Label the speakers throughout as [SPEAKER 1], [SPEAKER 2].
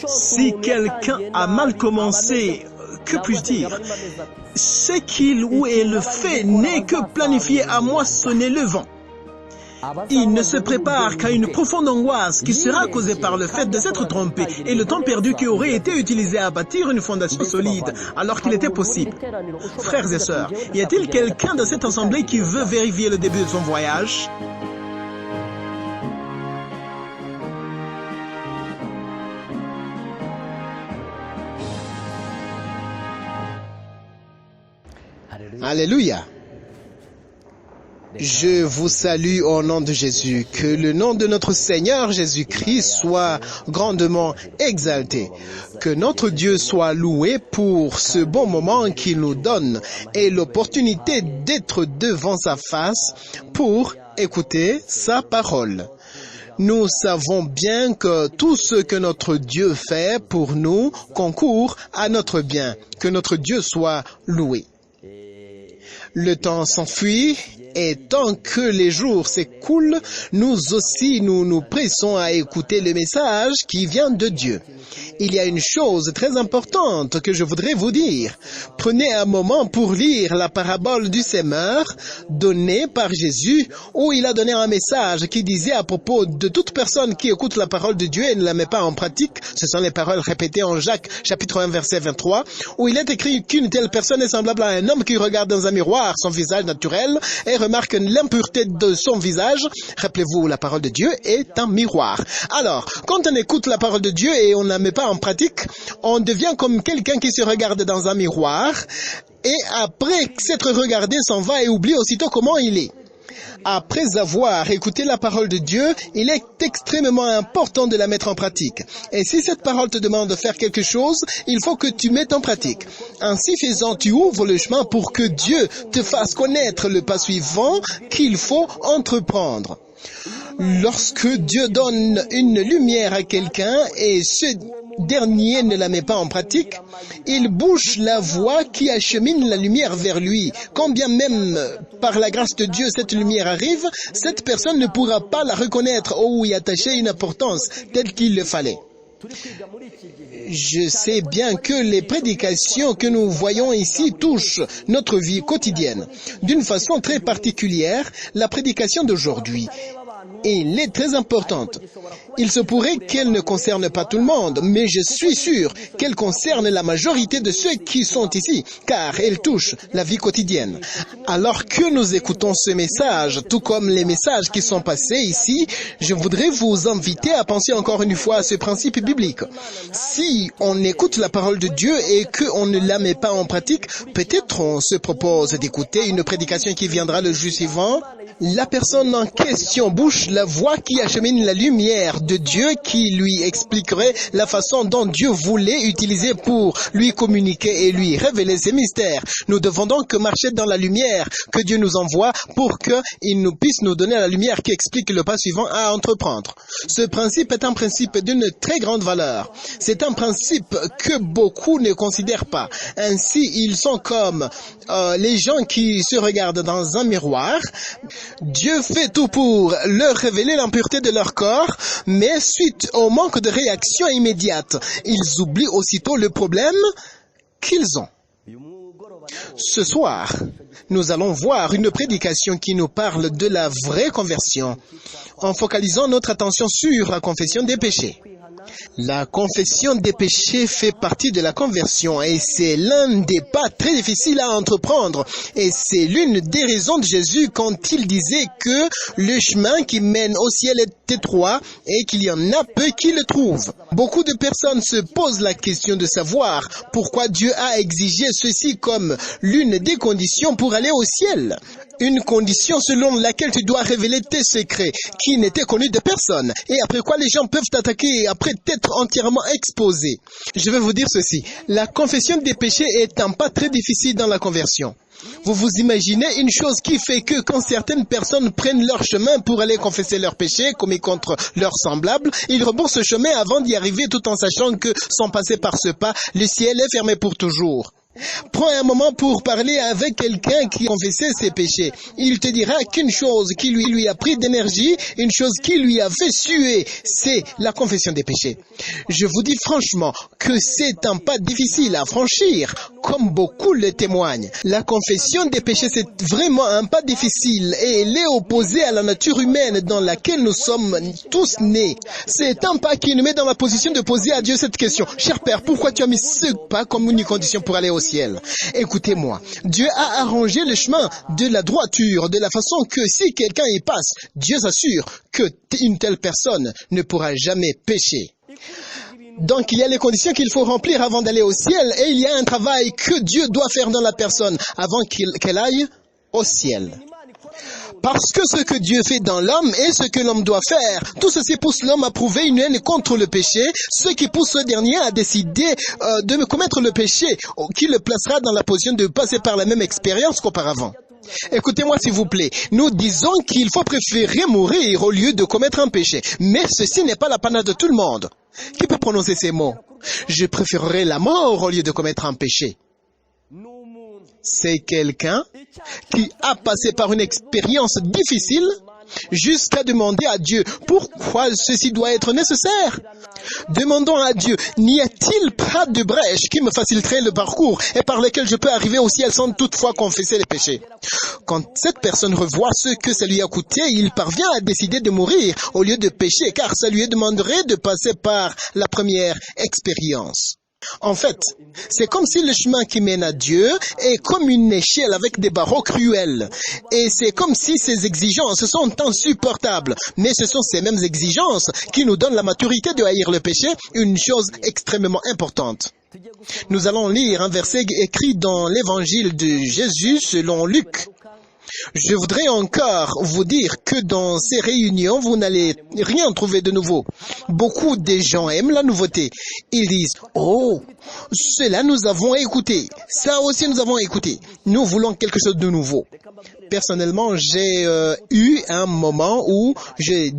[SPEAKER 1] Si quelqu'un a mal commencé, que puis-je dire? Ce qu'il ou elle fait n'est que planifier à moissonner le vent. Il ne se prépare qu'à une profonde angoisse qui sera causée par le fait de s'être trompé et le temps perdu qui aurait été utilisé à bâtir une fondation solide alors qu'il était possible. Frères et sœurs, y a-t-il quelqu'un dans cette assemblée qui veut vérifier le début de son voyage?
[SPEAKER 2] Alléluia. Je vous salue au nom de Jésus. Que le nom de notre Seigneur Jésus-Christ soit grandement exalté. Que notre Dieu soit loué pour ce bon moment qu'il nous donne et l'opportunité d'être devant sa face pour écouter sa parole. Nous savons bien que tout ce que notre Dieu fait pour nous concourt à notre bien. Que notre Dieu soit loué. Le temps s'enfuit et tant que les jours s'écoulent, nous aussi nous pressons à écouter le message qui vient de Dieu. Il y a une chose très importante que je voudrais vous dire. Prenez un moment pour lire la parabole du semeur donnée par Jésus où il a donné un message qui disait à propos de toute personne qui écoute la parole de Dieu et ne la met pas en pratique. Ce sont les paroles répétées en Jacques chapitre 1 verset 23 où il est écrit qu'une telle personne est semblable à un homme qui regarde dans un miroir son visage naturel et remarque l'impureté de son visage. Rappelez-vous, la parole de Dieu est un miroir. Alors, quand on écoute la parole de Dieu et on ne la met pas en pratique, on devient comme quelqu'un qui se regarde dans un miroir et après s'être regardé s'en va et oublie aussitôt comment il est. Après avoir écouté la parole de Dieu, il est extrêmement important de la mettre en pratique. Et si cette parole te demande de faire quelque chose, il faut que tu mettes en pratique. Ainsi faisant, tu ouvres le chemin pour que Dieu te fasse connaître le pas suivant qu'il faut entreprendre. Lorsque Dieu donne une lumière à quelqu'un et ce dernier ne la met pas en pratique, il bouche la voie qui achemine la lumière vers lui. Quand bien même par la grâce de Dieu cette lumière arrive, cette personne ne pourra pas la reconnaître ou y attacher une importance telle qu'il le fallait. Je sais bien que les prédications que nous voyons ici touchent notre vie quotidienne. D'une façon très particulière, la prédication d'aujourd'hui, elle est très importante. Il se pourrait qu'elle ne concerne pas tout le monde, mais je suis sûr qu'elle concerne la majorité de ceux qui sont ici, car elle touche la vie quotidienne. Alors que nous écoutons ce message, tout comme les messages qui sont passés ici, je voudrais vous inviter à penser encore une fois à ce principe biblique. Si on écoute la parole de Dieu et qu'on ne la met pas en pratique, peut-être on se propose d'écouter une prédication qui viendra le jour suivant. La personne en question bouche la voie qui achemine la lumière de Dieu qui lui expliquerait la façon dont Dieu voulait utiliser pour lui communiquer et lui révéler ses mystères. Nous devons donc marcher dans la lumière que Dieu nous envoie pour qu'il nous puisse nous donner la lumière qui explique le pas suivant à entreprendre. Ce principe est un principe d'une très grande valeur. C'est un principe que beaucoup ne considèrent pas. Ainsi, ils sont comme les gens qui se regardent dans un miroir. Dieu fait tout pour leur révéler l'impureté de leur corps, mais suite au manque de réaction immédiate, ils oublient aussitôt le problème qu'ils ont. Ce soir, nous allons voir une prédication qui nous parle de la vraie conversion, en focalisant notre attention sur la confession des péchés. La confession des péchés fait partie de la conversion et c'est l'un des pas très difficiles à entreprendre. Et c'est l'une des raisons de Jésus quand il disait que le chemin qui mène au ciel est étroit et qu'il y en a peu qui le trouvent. Beaucoup de personnes se posent la question de savoir pourquoi Dieu a exigé ceci comme l'une des conditions pour aller au ciel. Une condition selon laquelle tu dois révéler tes secrets qui n'étaient connus de personne et après quoi les gens peuvent t'attaquer après t'être entièrement exposé. Je vais vous dire ceci, la confession des péchés est un pas très difficile dans la conversion. Vous vous imaginez une chose qui fait que quand certaines personnes prennent leur chemin pour aller confesser leurs péchés commis contre leurs semblables, ils rebroussent ce chemin avant d'y arriver tout en sachant que sans passer par ce pas, le ciel est fermé pour toujours. Prends un moment pour parler avec quelqu'un qui confessait ses péchés. Il te dira qu'une chose qui lui a pris d'énergie, une chose qui lui a fait suer, c'est la confession des péchés. Je vous dis franchement que c'est un pas difficile à franchir, comme beaucoup le témoignent. La confession des péchés, c'est vraiment un pas difficile et elle est opposée à la nature humaine dans laquelle nous sommes tous nés. C'est un pas qui nous met dans la position de poser à Dieu cette question. Cher Père, pourquoi tu as mis ce pas comme une condition pour aller au ciel? Écoutez-moi, Dieu a arrangé le chemin de la droiture de la façon que si quelqu'un y passe, Dieu s'assure que une telle personne ne pourra jamais pécher. Donc il y a les conditions qu'il faut remplir avant d'aller au ciel et il y a un travail que Dieu doit faire dans la personne avant qu'elle aille au ciel. Parce que ce que Dieu fait dans l'homme et ce que l'homme doit faire, tout ceci pousse l'homme à prouver une haine contre le péché, ce qui pousse ce dernier à décider de commettre le péché, qui le placera dans la position de passer par la même expérience qu'auparavant. Écoutez-moi s'il vous plaît, nous disons qu'il faut préférer mourir au lieu de commettre un péché, mais ceci n'est pas l'apanage de tout le monde. Qui peut prononcer ces mots? Je préférerais la mort au lieu de commettre un péché. C'est quelqu'un qui a passé par une expérience difficile jusqu'à demander à Dieu pourquoi ceci doit être nécessaire. Demandons à Dieu, n'y a-t-il pas de brèche qui me faciliterait le parcours et par lequel je peux arriver au ciel sans toutefois confesser les péchés? Quand cette personne revoit ce que ça lui a coûté, il parvient à décider de mourir au lieu de pécher, car ça lui demanderait de passer par la première expérience. En fait, c'est comme si le chemin qui mène à Dieu est comme une échelle avec des barreaux cruels. Et c'est comme si ces exigences sont insupportables. Mais ce sont ces mêmes exigences qui nous donnent la maturité de haïr le péché, une chose extrêmement importante. Nous allons lire un verset écrit dans l'évangile de Jésus selon Luc. Je voudrais encore vous dire que dans ces réunions, vous n'allez rien trouver de nouveau. Beaucoup de gens aiment la nouveauté. Ils disent, « Oh, cela nous avons écouté. Ça aussi nous avons écouté. Nous voulons quelque chose de nouveau. » Personnellement, j'ai eu un moment où je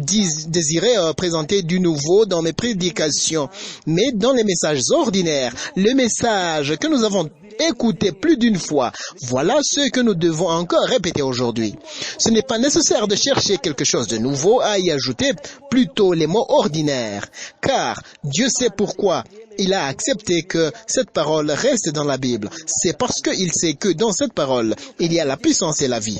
[SPEAKER 2] désirais présenter du nouveau dans mes prédications. Mais dans les messages ordinaires, le message que nous avons écouté plus d'une fois, voilà ce que nous devons encore répéter aujourd'hui. Ce n'est pas nécessaire de chercher quelque chose de nouveau à y ajouter plutôt les mots ordinaires, car Dieu sait pourquoi il a accepté que cette parole reste dans la Bible. C'est parce qu'il sait que dans cette parole, il y a la puissance et la vie.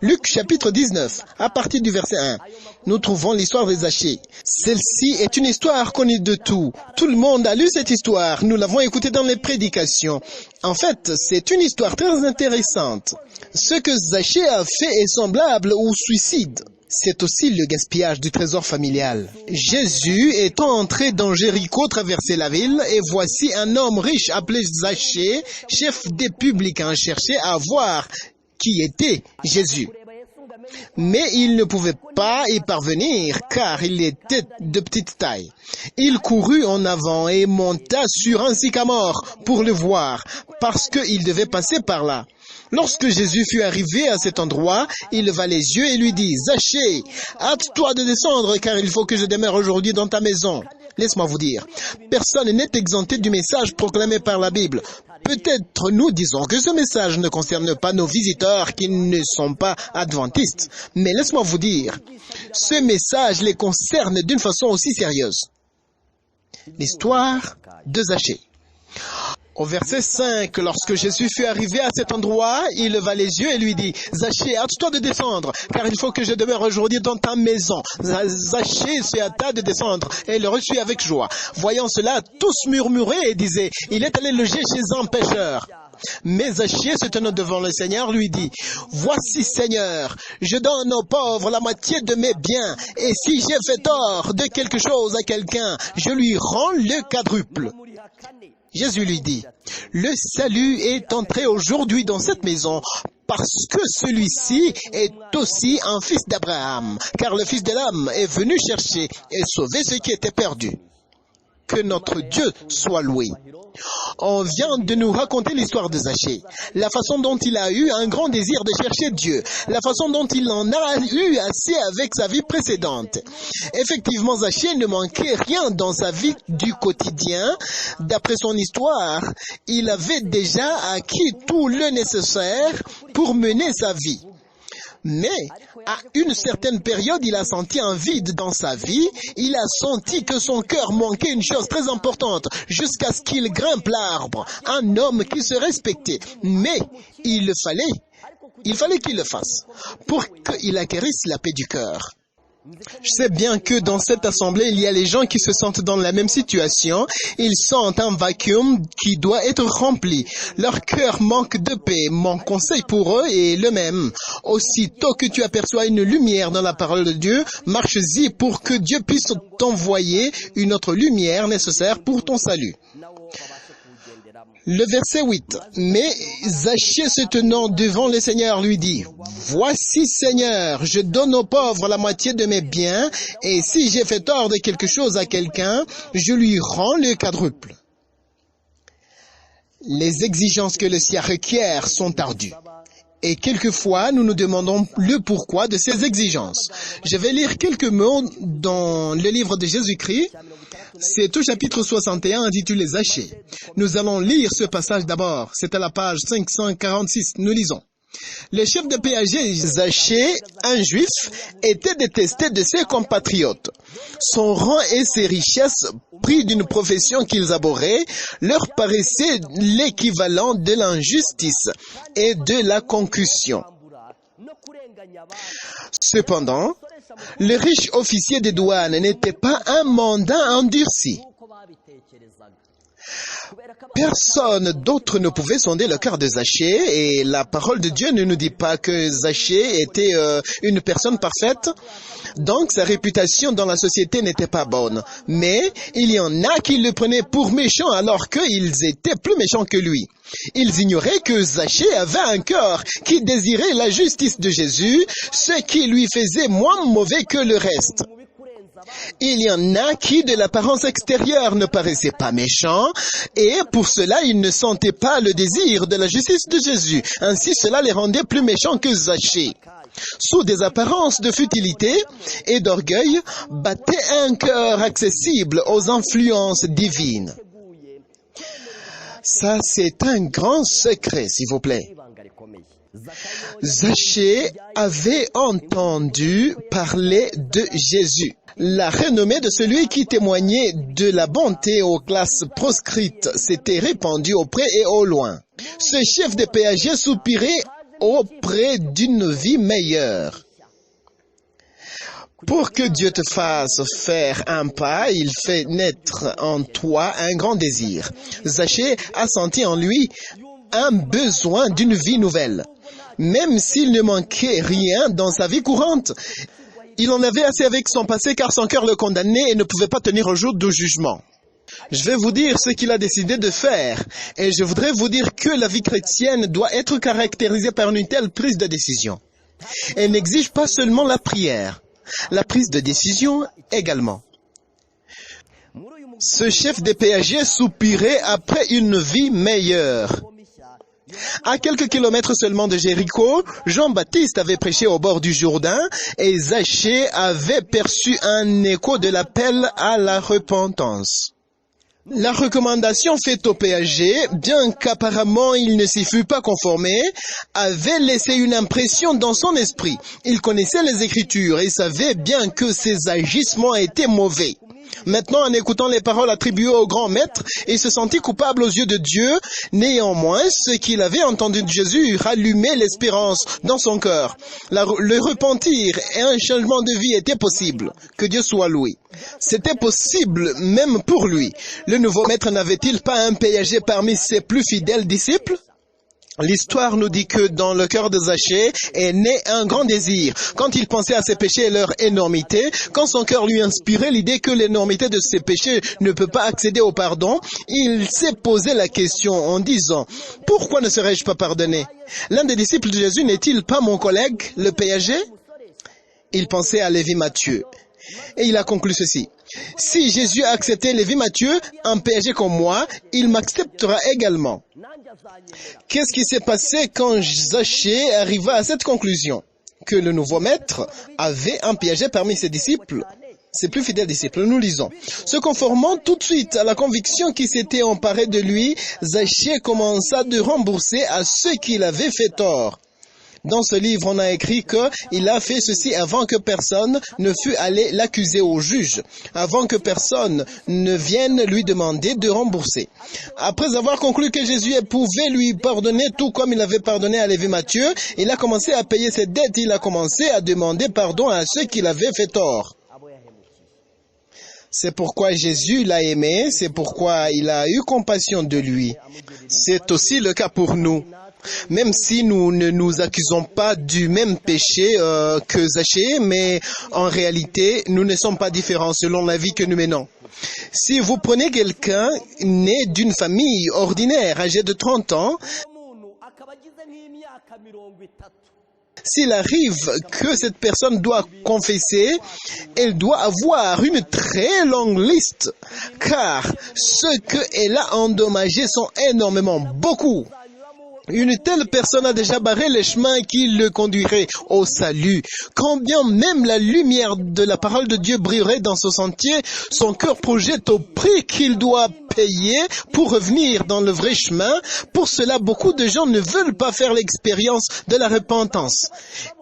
[SPEAKER 2] Luc chapitre 19, à partir du verset 1, nous trouvons l'histoire de Zachée. Celle-ci est une histoire connue de tout. Tout le monde a lu cette histoire. Nous l'avons écoutée dans les prédications. En fait, c'est une histoire très intéressante. Ce que Zachée a fait est semblable au suicide. C'est aussi le gaspillage du trésor familial. Jésus étant entré dans Jéricho traversait la ville et voici un homme riche appelé Zachée, chef des publicains, cherchait à voir qui était Jésus. Mais il ne pouvait pas y parvenir car il était de petite taille. Il courut en avant et monta sur un sycamore pour le voir parce qu'il devait passer par là. Lorsque Jésus fut arrivé à cet endroit, il leva les yeux et lui dit, « Zachée, hâte-toi de descendre car il faut que je demeure aujourd'hui dans ta maison. » Laisse-moi vous dire, personne n'est exempté du message proclamé par la Bible. Peut-être nous disons que ce message ne concerne pas nos visiteurs qui ne sont pas adventistes. Mais laisse-moi vous dire, ce message les concerne d'une façon aussi sérieuse. L'histoire de Zachée. Au verset 5, lorsque Jésus fut arrivé à cet endroit, il leva les yeux et lui dit, « Zachée, hâte-toi de descendre, car il faut que je demeure aujourd'hui dans ta maison. » Zachée se hâta de descendre et le reçut avec joie. Voyant cela, tous murmuraient et disaient, « Il est allé loger chez un pécheur. » Mais Zachée, se tenant devant le Seigneur, lui dit, « Voici, Seigneur, je donne aux pauvres la moitié de mes biens, et si j'ai fait tort de quelque chose à quelqu'un, je lui rends le quadruple. » Jésus lui dit, « Le salut est entré aujourd'hui dans cette maison parce que celui-ci est aussi un fils d'Abraham, car le Fils de l'homme est venu chercher et sauver ce qui était perdu. » Que notre Dieu soit loué. On vient de nous raconter l'histoire de Zachée, la façon dont il a eu un grand désir de chercher Dieu, la façon dont il en a eu assez avec sa vie précédente. Effectivement, Zachée ne manquait rien dans sa vie du quotidien. D'après son histoire, il avait déjà acquis tout le nécessaire pour mener sa vie. Mais, à une certaine période, il a senti un vide dans sa vie. Il a senti que son cœur manquait une chose très importante, jusqu'à ce qu'il grimpe l'arbre. Un homme qui se respectait. Mais, il fallait qu'il le fasse, pour qu'il acquérisse la paix du cœur. Je sais bien que dans cette assemblée, il y a les gens qui se sentent dans la même situation. Ils sentent un vacuum qui doit être rempli. Leur cœur manque de paix. Mon conseil pour eux est le même. Aussitôt que tu aperçois une lumière dans la parole de Dieu, marche-y pour que Dieu puisse t'envoyer une autre lumière nécessaire pour ton salut. Le verset 8. Mais Zachée se tenant devant le Seigneur lui dit, « Voici Seigneur, je donne aux pauvres la moitié de mes biens, et si j'ai fait tort de quelque chose à quelqu'un, je lui rends le quadruple. » Les exigences que le ciel requiert sont ardues. Et quelquefois, nous nous demandons le pourquoi de ces exigences. Je vais lire quelques mots dans le livre de Jésus-Christ. C'est au chapitre 61 intitulé Zachée. Nous allons lire ce passage d'abord. C'est à la page 546. Nous lisons. Le chef de péager Zachée, un juif, était détesté de ses compatriotes. Son rang et ses richesses, pris d'une profession qu'ils abhorraient, leur paraissaient l'équivalent de l'injustice et de la concussion. Cependant, le riche officier des douanes n'était pas un mondain endurci. Personne d'autre ne pouvait sonder le cœur de Zachée, et la parole de Dieu ne nous dit pas que Zachée était une personne parfaite, donc sa réputation dans la société n'était pas bonne. Mais il y en a qui le prenaient pour méchant alors qu'ils étaient plus méchants que lui. Ils ignoraient que Zachée avait un cœur qui désirait la justice de Jésus, ce qui lui faisait moins mauvais que le reste. Il y en a qui, de l'apparence extérieure, ne paraissaient pas méchants, et pour cela, ils ne sentaient pas le désir de la justice de Jésus. Ainsi, cela les rendait plus méchants que Zachée. Sous des apparences de futilité et d'orgueil, battait un cœur accessible aux influences divines. Ça, c'est un grand secret, s'il vous plaît. Zachée avait entendu parler de Jésus. La renommée de celui qui témoignait de la bonté aux classes proscrites s'était répandue au près et au loin. Ce chef de péager soupirait auprès d'une vie meilleure. Pour que Dieu te fasse faire un pas, il fait naître en toi un grand désir. Zachée a senti en lui un besoin d'une vie nouvelle. Même s'il ne manquait rien dans sa vie courante, il en avait assez avec son passé car son cœur le condamnait et ne pouvait pas tenir au jour du jugement. Je vais vous dire ce qu'il a décidé de faire et je voudrais vous dire que la vie chrétienne doit être caractérisée par une telle prise de décision. Elle n'exige pas seulement la prière, la prise de décision également. Ce chef de péager soupirait après une vie meilleure. À quelques kilomètres seulement de Jéricho, Jean-Baptiste avait prêché au bord du Jourdain et Zachée avait perçu un écho de l'appel à la repentance. La recommandation faite au péager, bien qu'apparemment il ne s'y fût pas conformé, avait laissé une impression dans son esprit. Il connaissait les Écritures et savait bien que ses agissements étaient mauvais. Maintenant, en écoutant les paroles attribuées au grand maître, il se sentit coupable aux yeux de Dieu. Néanmoins, ce qu'il avait entendu de Jésus rallumait l'espérance dans son cœur. Le repentir et un changement de vie était possible. Que Dieu soit loué. C'était possible même pour lui. Le nouveau maître n'avait-il pas un péager parmi ses plus fidèles disciples? L'histoire nous dit que dans le cœur de Zachée est né un grand désir. Quand il pensait à ses péchés et leur énormité, quand son cœur lui inspirait l'idée que l'énormité de ses péchés ne peut pas accéder au pardon, il s'est posé la question en disant « Pourquoi ne serais-je pas pardonné? L'un des disciples de Jésus n'est-il pas mon collègue, le péager ?» Il pensait à Lévi Matthieu. Et il a conclu ceci. Si Jésus a accepté Lévi-Matthieu, un péché comme moi, il m'acceptera également. Qu'est-ce qui s'est passé quand Zachée arriva à cette conclusion? Que le nouveau maître avait un piégé parmi ses disciples, ses plus fidèles disciples. Nous lisons. Se conformant tout de suite à la conviction qui s'était emparée de lui, Zachée commença de rembourser à ceux qui l'avaient fait tort. Dans ce livre, on a écrit qu'il a fait ceci avant que personne ne fût allé l'accuser au juge, avant que personne ne vienne lui demander de rembourser. Après avoir conclu que Jésus pouvait lui pardonner tout comme il avait pardonné à Lévi-Matthieu, il a commencé à payer ses dettes, il a commencé à demander pardon à ceux qui l'avaient fait tort. C'est pourquoi Jésus l'a aimé, c'est pourquoi il a eu compassion de lui. C'est aussi le cas pour nous. Même si nous ne nous accusons pas du même péché que Zachée, mais en réalité, nous ne sommes pas différents selon la vie que nous menons. Si vous prenez quelqu'un né d'une famille ordinaire, âgé de 30 ans, s'il arrive que cette personne doit confesser, elle doit avoir une très longue liste, car ceux qu'elle a endommagés sont énormément, beaucoup. Une telle personne a déjà barré les chemins qui le conduiraient au salut. Quand bien même la lumière de la parole de Dieu brillerait dans ce sentier, son cœur projette au prix qu'il doit payer pour revenir dans le vrai chemin. Pour cela, beaucoup de gens ne veulent pas faire l'expérience de la repentance.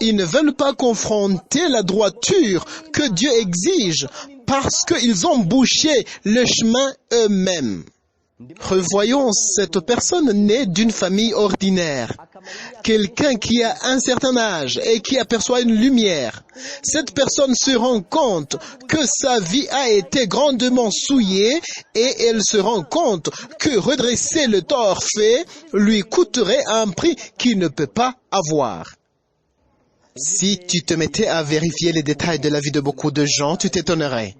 [SPEAKER 2] Ils ne veulent pas confronter la droiture que Dieu exige parce qu'ils ont bouché le chemin eux-mêmes. Revoyons cette personne née d'une famille ordinaire, quelqu'un qui a un certain âge et qui aperçoit une lumière. Cette personne se rend compte que sa vie a été grandement souillée et elle se rend compte que redresser le tort fait lui coûterait un prix qu'il ne peut pas avoir. Si tu te mettais à vérifier les détails de la vie de beaucoup de gens, tu t'étonnerais.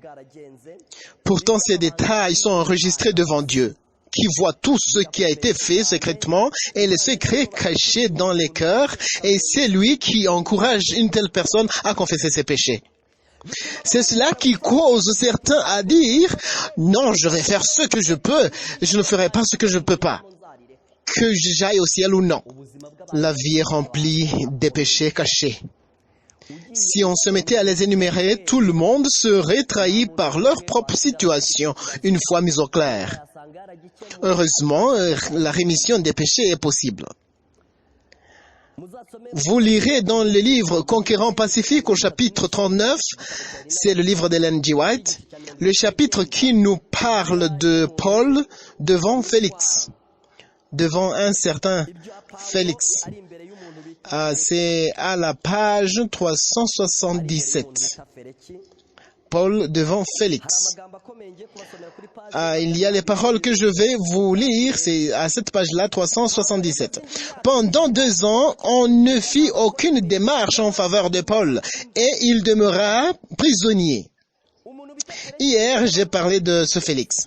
[SPEAKER 2] Pourtant, ces détails sont enregistrés devant Dieu, qui voit tout ce qui a été fait secrètement et les secrets cachés dans les cœurs, et c'est lui qui encourage une telle personne à confesser ses péchés. C'est cela qui cause certains à dire « Non, je vais faire ce que je peux, je ne ferai pas ce que je ne peux pas. Que j'aille au ciel ou non. » La vie est remplie des péchés cachés. Si on se mettait à les énumérer, tout le monde serait trahi par leur propre situation, une fois mis au clair. Heureusement, la rémission des péchés est possible. Vous lirez dans le livre Conquérant Pacifique au chapitre 39, c'est le livre d'Ellen G. White, le chapitre qui nous parle de Paul devant Félix, devant un certain Félix. C'est à la page 377. Paul devant Félix. Il y a les paroles que je vais vous lire, c'est à cette page-là, 377. Pendant 2 ans, on ne fit aucune démarche en faveur de Paul, et il demeura prisonnier. Hier, j'ai parlé de ce Félix.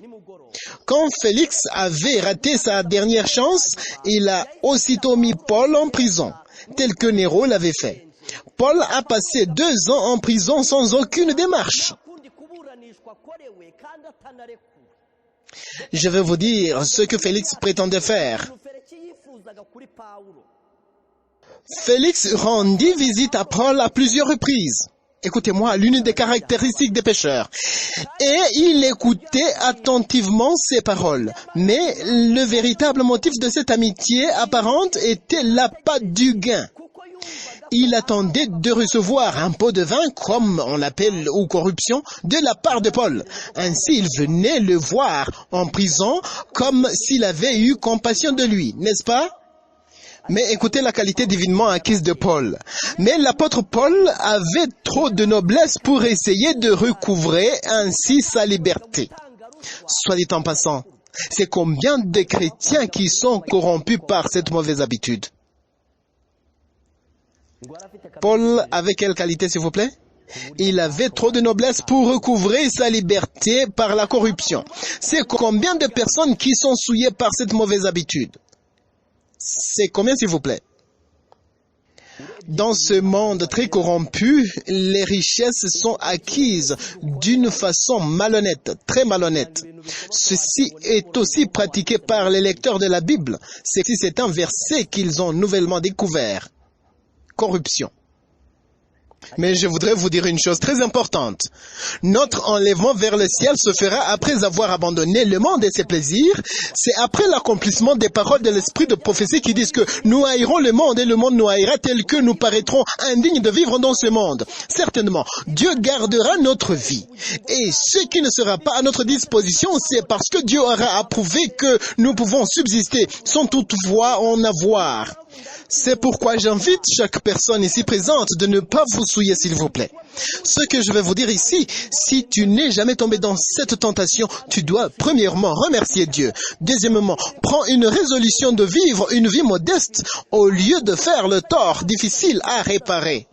[SPEAKER 2] Quand Félix avait raté sa dernière chance, il a aussitôt mis Paul en prison, tel que Néron l'avait fait. Paul a passé 2 ans en prison sans aucune démarche. Je vais vous dire ce que Félix prétendait faire. Félix rendit visite à Paul à plusieurs reprises. Écoutez-moi, l'une des caractéristiques des pécheurs. Et il écoutait attentivement ses paroles. Mais le véritable motif de cette amitié apparente était l'appât du gain. Il attendait de recevoir un pot de vin, comme on l'appelle, ou corruption, de la part de Paul. Ainsi, il venait le voir en prison comme s'il avait eu compassion de lui, n'est-ce pas? Mais écoutez la qualité divinement acquise de Paul. Mais l'apôtre Paul avait trop de noblesse pour essayer de recouvrer ainsi sa liberté. Soit dit en passant, c'est combien de chrétiens qui sont corrompus par cette mauvaise habitude? Paul avait quelle qualité, s'il vous plaît? Il avait trop de noblesse pour recouvrer sa liberté par la corruption. C'est combien de personnes qui sont souillées par cette mauvaise habitude? C'est combien, s'il vous plaît? Dans ce monde très corrompu, les richesses sont acquises d'une façon malhonnête, très malhonnête. Ceci est aussi pratiqué par les lecteurs de la Bible. C'est un verset qu'ils ont nouvellement découvert. Corruption. Mais je voudrais vous dire une chose très importante. Notre enlèvement vers le ciel se fera après avoir abandonné le monde et ses plaisirs. C'est après l'accomplissement des paroles de l'esprit de prophétie qui disent que nous haïrons le monde et le monde nous haïra tel que nous paraîtrons indignes de vivre dans ce monde. Certainement, Dieu gardera notre vie. Et ce qui ne sera pas à notre disposition, c'est parce que Dieu aura approuvé que nous pouvons subsister sans toutefois en avoir. C'est pourquoi j'invite chaque personne ici présente de ne pas vous souiller, s'il vous plaît. Ce que je vais vous dire ici, si tu n'es jamais tombé dans cette tentation, tu dois premièrement remercier Dieu. Deuxièmement, prends une résolution de vivre une vie modeste au lieu de faire le tort difficile à réparer.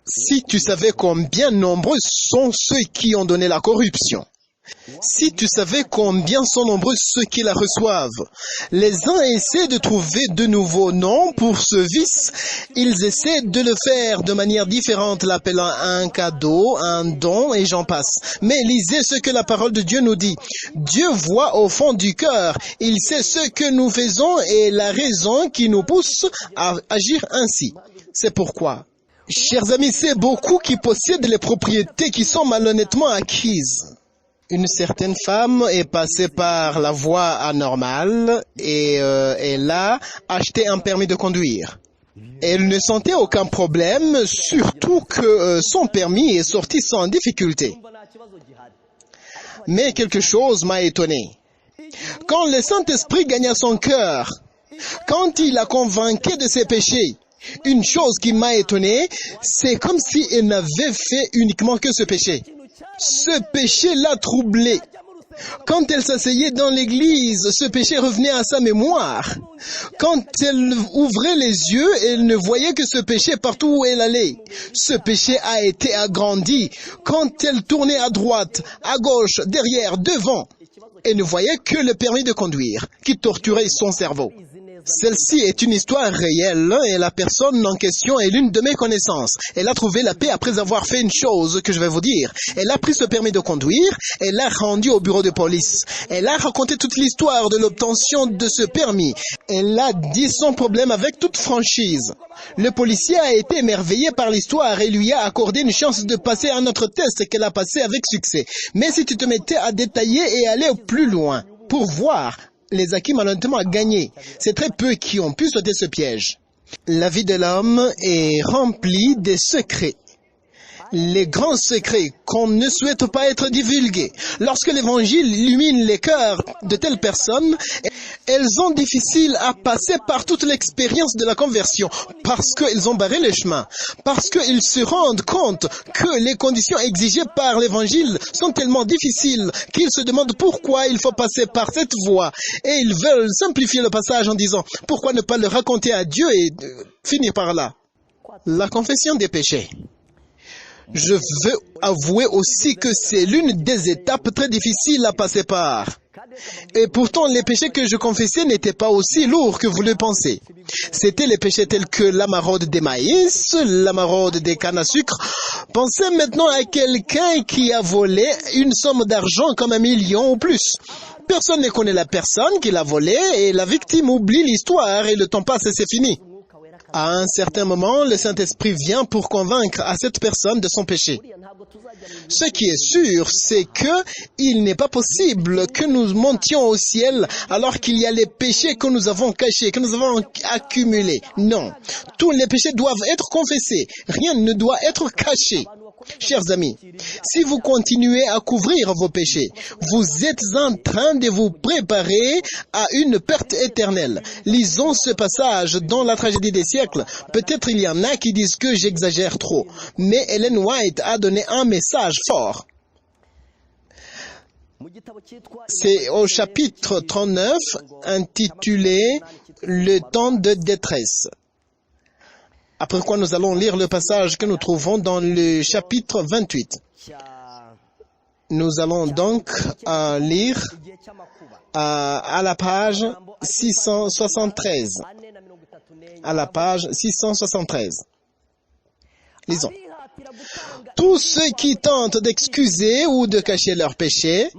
[SPEAKER 2] Si tu savais combien nombreux sont ceux qui ont donné la corruption. Si tu savais combien sont nombreux ceux qui la reçoivent. Les uns essaient de trouver de nouveaux noms pour ce vice. Ils essaient de le faire de manière différente, l'appelant un cadeau, un don et j'en passe. Mais lisez ce que la parole de Dieu nous dit. Dieu voit au fond du cœur. Il sait ce que nous faisons et la raison qui nous pousse à agir ainsi. C'est pourquoi, chers amis, c'est beaucoup qui possèdent les propriétés qui sont malhonnêtement acquises. Une certaine femme est passée par la voie anormale et elle a acheté un permis de conduire. Elle ne sentait aucun problème, surtout que son permis est sorti sans difficulté. Mais quelque chose m'a étonné. Quand le Saint-Esprit gagna son cœur, quand il la convainquait de ses péchés, une chose qui m'a étonné, c'est comme si elle n'avait fait uniquement que ce péché. Ce péché l'a troublée. Quand elle s'asseyait dans l'église, ce péché revenait à sa mémoire. Quand elle ouvrait les yeux, elle ne voyait que ce péché partout où elle allait. Ce péché a été agrandi. Quand elle tournait à droite, à gauche, derrière, devant, elle ne voyait que le permis de conduire qui torturait son cerveau. Celle-ci est une histoire réelle et la personne en question est l'une de mes connaissances. Elle a trouvé la paix après avoir fait une chose que je vais vous dire. Elle a pris ce permis de conduire et l'a rendu au bureau de police. Elle a raconté toute l'histoire de l'obtention de ce permis. Elle a dit son problème avec toute franchise. Le policier a été émerveillé par l'histoire et lui a accordé une chance de passer un autre test qu'elle a passé avec succès. Mais si tu te mettais à détailler et aller plus loin pour voir les acquis malhonnêtement gagnés, c'est très peu qui ont pu sauter ce piège. La vie de l'homme est remplie de secrets. Les grands secrets qu'on ne souhaite pas être divulgués. Lorsque l'évangile illumine les cœurs de telles personnes, elles ont difficile à passer par toute l'expérience de la conversion parce qu'elles ont barré le chemin, parce qu'ils se rendent compte que les conditions exigées par l'évangile sont tellement difficiles qu'ils se demandent pourquoi il faut passer par cette voie et ils veulent simplifier le passage en disant pourquoi ne pas le raconter à Dieu et finir par là. La confession des péchés. Je veux avouer aussi que c'est l'une des étapes très difficiles à passer par. Et pourtant, les péchés que je confessais n'étaient pas aussi lourds que vous le pensez. C'étaient les péchés tels que la maraude des maïs, la maraude des cannes à sucre. Pensez maintenant à quelqu'un qui a volé une somme d'argent comme 1 million ou plus. Personne ne connaît la personne qui l'a volé et la victime oublie l'histoire et le temps passe et c'est fini. À un certain moment, le Saint-Esprit vient pour convaincre à cette personne de son péché. Ce qui est sûr, c'est que il n'est pas possible que nous montions au ciel alors qu'il y a les péchés que nous avons cachés, que nous avons accumulés. Non, tous les péchés doivent être confessés. Rien ne doit être caché. Chers amis, si vous continuez à couvrir vos péchés, vous êtes en train de vous préparer à une perte éternelle. Lisons ce passage dans la tragédie des siècles. Peut-être il y en a qui disent que j'exagère trop, mais Ellen White a donné un message fort. C'est au chapitre 39, intitulé « Le temps de détresse ». Après quoi nous allons lire le passage que nous trouvons dans le chapitre 28. Nous allons donc lire à la page 673. à la page 673. Lisons. Tous ceux qui tentent d'excuser ou de cacher leurs péchés,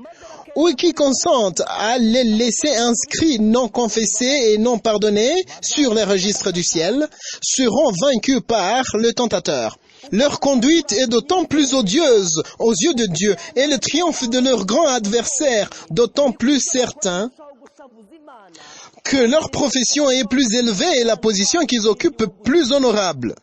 [SPEAKER 2] ou qui consentent à les laisser inscrits non confessés et non pardonnés sur les registres du ciel, seront vaincus par le tentateur. Leur conduite est d'autant plus odieuse aux yeux de Dieu et le triomphe de leur grand adversaire d'autant plus certain que leur profession est plus élevée et la position qu'ils occupent plus honorable.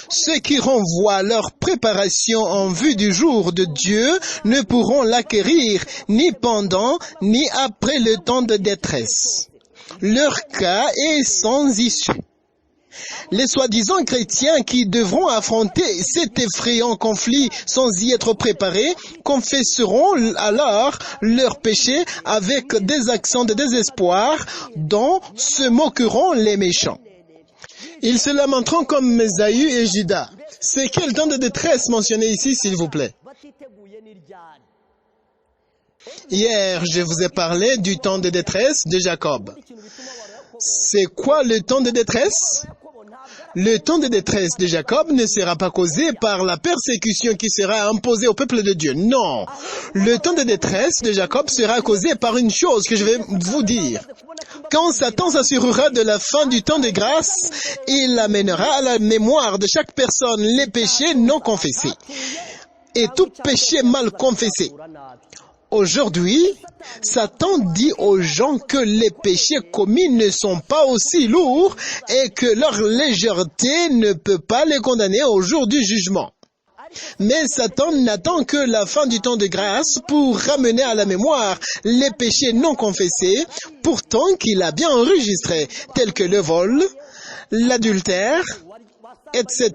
[SPEAKER 2] Ceux qui renvoient leur préparation en vue du jour de Dieu ne pourront l'acquérir ni pendant ni après le temps de détresse. Leur cas est sans issue. Les soi-disant chrétiens qui devront affronter cet effrayant conflit sans y être préparés confesseront alors leurs péchés avec des accents de désespoir dont se moqueront les méchants. Ils se lamenteront comme Ésaü et Judas. C'est quel temps de détresse mentionné ici, s'il vous plaît? Hier, je vous ai parlé du temps de détresse de Jacob. C'est quoi le temps de détresse? Le temps de détresse de Jacob ne sera pas causé par la persécution qui sera imposée au peuple de Dieu. Non. Le temps de détresse de Jacob sera causé par une chose que je vais vous dire. Quand Satan s'assurera de la fin du temps de grâce, il amènera à la mémoire de chaque personne les péchés non confessés et tout péché mal confessé. Aujourd'hui, Satan dit aux gens que les péchés commis ne sont pas aussi lourds et que leur légèreté ne peut pas les condamner au jour du jugement. Mais Satan n'attend que la fin du temps de grâce pour ramener à la mémoire les péchés non confessés, pourtant qu'il a bien enregistrés, tels que le vol, l'adultère, etc.